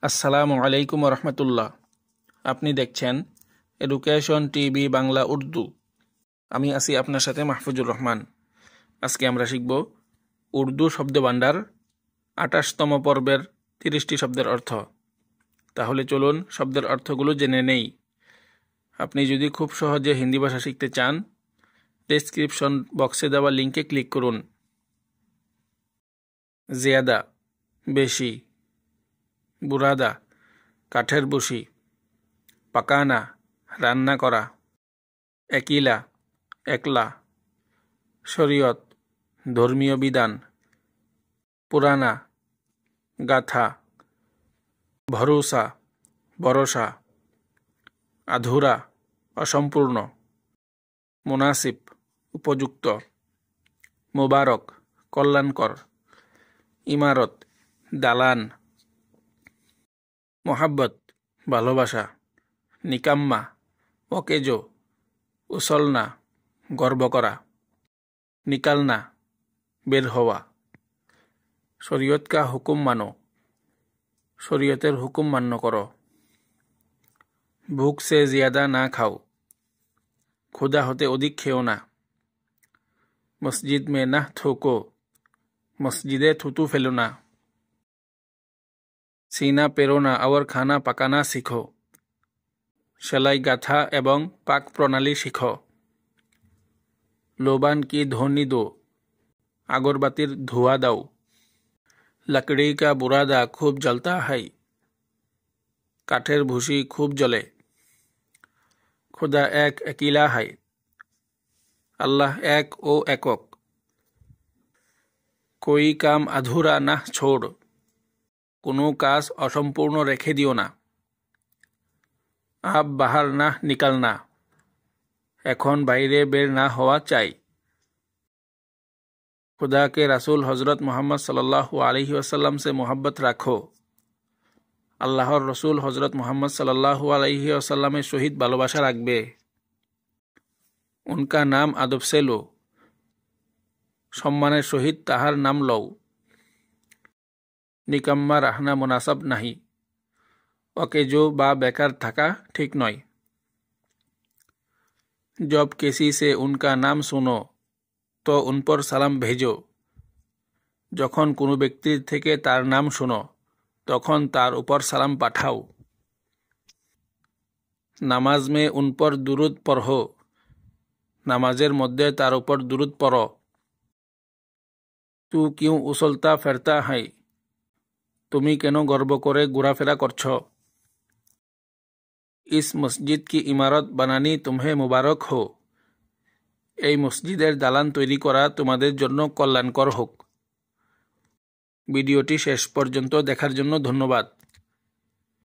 আসসালামু আলাইকুম রহমতুল্লাহ। আপনি দেখছেন এডুকেশন টিভি বাংলা উর্দু। আমি আছি আপনার সাথে মাহফুজুর রহমান। আজকে আমরা শিখব উর্দু শব্দভাণ্ডার ২৮তম পর্বের ৩০টি শব্দের অর্থ। তাহলে চলুন শব্দের অর্থগুলো জেনে নেই। আপনি যদি খুব সহজে হিন্দি ভাষা শিখতে চান, ডেসক্রিপশন বক্সে দেওয়া লিঙ্কে ক্লিক করুন। জিয়াদা বেশি, বুরাদা কাঠের বসি, পাকানা রান্না করা, একিলা একলা, শরীয়ত ধর্মীয় বিধান, পুরানা গাথা, ভরসা ভরসা, আধুরা অসম্পূর্ণ, মুনাসিব উপযুক্ত, মুবারক কল্যাণকর, ইমারত দালান, মোহাব্বত ভালোবাসা, নিকাম্মা অকেজো, উসলনা গর্ব করা, নিকালনা বের হওয়া। শরীয়ত কা হুকুম মানো, শরীয়তের হুকুম মান্য করো। ভুখ সে জিয়াদা না খাও, ক্ষুধা হতে অধিক খেও না। মসজিদ মে না থোকো, মসজিদে থুতু ফেলো না। सीना पेरो ना और खाना पकाना सीखो, সেলাই গাথা এবং পাক প্রণালী শিখো। लोबान की ध्वनि दो, আগরবাতির ধোঁয়া দাও। लकड़ी का बुरादा खूब जलता है, কাঠের ভুসি খুব জ্বলে। खुदा एक अकेला है, আল্লাহ এক ও একক। कोई काम अधूरा ना छोड़, কোনো কাজ অসম্পূর্ণ রেখে দিও না। আব বাহার না নিকালনা, এখন বাইরে বের না হওয়া চাই। खुदा के रसूल हजरत मोहम्मद सल्लल्लाहु अलैहि वसल्लम से मोहब्बत रखो, আল্লাহর রসুল হজরত মোহাম্মদ সাল্লাল্লাহু আলাইহি ওয়াসাল্লামের সহিত ভালোবাসা রাখবে। উনকা নাম আদব সে লো, সম্মানের সহিত তাহার নাম লও। নিকাম্মা রাহনা মুনাসাব নাহি, অকেজো বা বেকার থাকা ঠিক নয়। जब किसी से उनका नाम सुनो तो उन पर সালাম ভেজো, যখন কোনো ব্যক্তির থেকে তার নাম শোনো তখন তার উপর সালাম পাঠাও। নামাজ মে উন পর দুরুদ পড়ো, নামাজের মধ্যে তার উপর দুরুদ পড়ো। তু কিউ উসলতা ফেরতা হাই, তুমি কেন গর্ব করে ঘোরাফেরা করছো। इस मस्जिद की इमारत बनानी तुम्हें मुबारक हो, এই মসজিদের দালান তৈরি করা তোমাদের জন্য কল্যাণকর হোক। ভিডিওটি শেষ পর্যন্ত দেখার জন্য ধন্যবাদ।